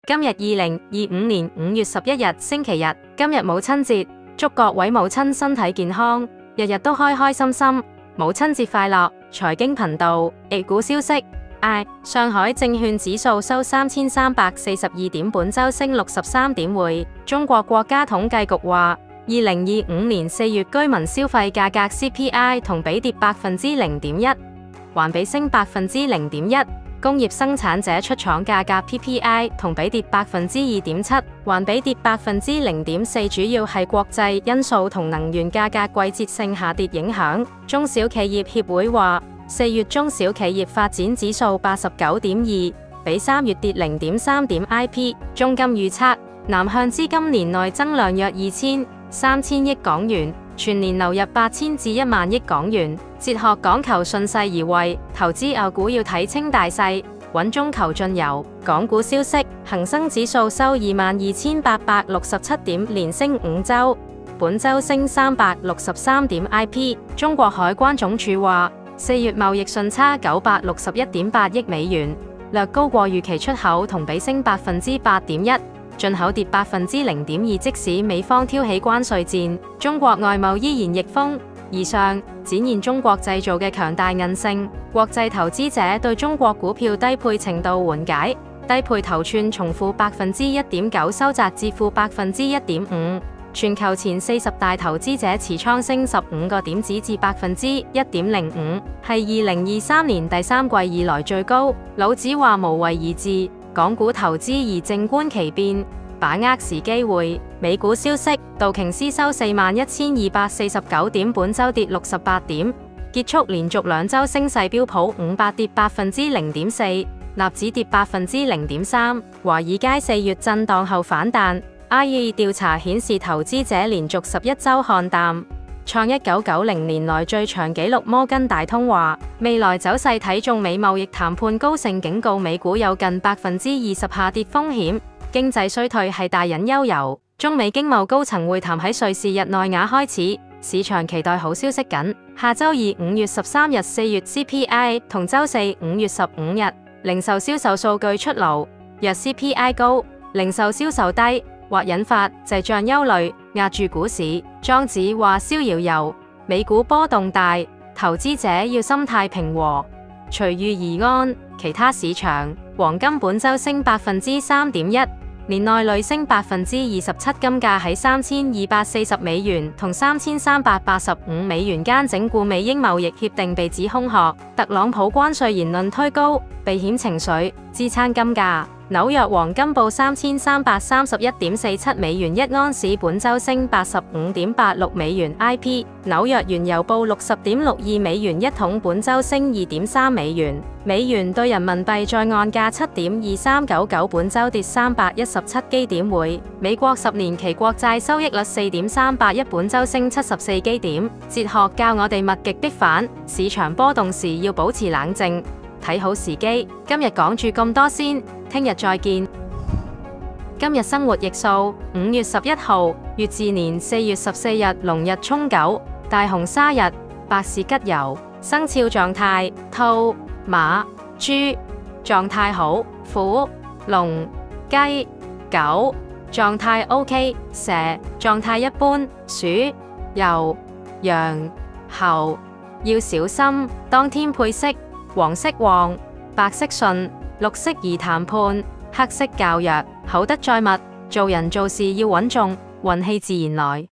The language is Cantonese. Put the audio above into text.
今日2025年5月11日星期日，今日母親節，祝各位母親身體健康，日日都開開心心。母親節快樂！財經頻道 A 股消息上海證券指數收3342點，本周升63點。中國國家統計局話，2025年4月居民消費價格 CPI 同比跌0.1%，環比升0.1%。工業生產者出廠價格 PPI 同比跌2.7%，環比跌0.4%，主要係國際因素同能源價格季節性下跌影響。中小企業協會話，4月中小企業發展指數89.2，比3月跌0.3點。IP 中金預測，南向資金年內增量約23,000億港元，全年流入8000至1萬億港元。哲學講求順勢而為，投資牛股要睇清大勢，穩中求進遊。港股消息，恒生指數收22,867點，連升5周，本周升363點。IP 中國海關總署話，4月貿易順差961.8億美元，略高過預期，出口同比升8.1%，進口跌0.2%。即使美方挑起關稅戰，中國外貿依然逆風。以上展現中國製造嘅強大韌性，國際投資者對中國股票低配程度緩解，低配頭寸從負1.9%收窄至負1.5%。全球前40大投資者持倉升15個點子至1.05%，係2023年第三季以來最高。老子話無為而治，港股投資宜靜觀其變，把握時機會。美股消息，道瓊斯收41,249點，本周跌68點，結束連續2周升勢。標普500跌0.4%，納指跌0.3%。華爾街4月震盪後反彈。IE 調查顯示，投資者連續11周看淡，創1990年來最長紀錄。摩根大通話，未來走勢睇中美貿易談判。高盛警告美股有近20%下跌風險，經濟衰退係大隱憂遊。中美經貿高層會談喺瑞士日內瓦開始，市場期待好消息緊。下周二5月13日4月 CPI 同周四5月15日零售銷售數據出爐，若 CPI 高，零售銷售低，或引發滯脹憂慮，壓住股市。莊子話逍遙遊，美股波動大，投資者要心態平和，隨遇而安。其他市場，黃金本周升3.1%。年內累升27%，金價喺3240美元同3385美元間整固。美英貿易協定被指空殼，特朗普關稅言論推高避險情緒，支撐金價。紐約黃金報3331.47美元一盎司，本周升85.86美元。IP 紐約原油報60.62美元一桶，本周升2.3美元。美元對人民幣在岸價7.2399，本周跌317基點。美國10年期國債收益率4.381，本周升74基點。哲學教我哋物極必反，市場波動時要保持冷靜，睇好時機。今日講住咁多先，聽日再見。今日生活憶數：5月11號，乙巳年4月14日，農日沖9，大紅鯊日，百事吉酉。生肖狀態：兔、馬、豬。狀態好：虎、龍、雞、狗。狀態 OK。蛇。狀態一般：鼠、牛、羊、猴。要小心，當天配色：黃色旺，白色順，綠色宜談判，黑色較弱。口德載物，做人做事要穩重，運氣自然來。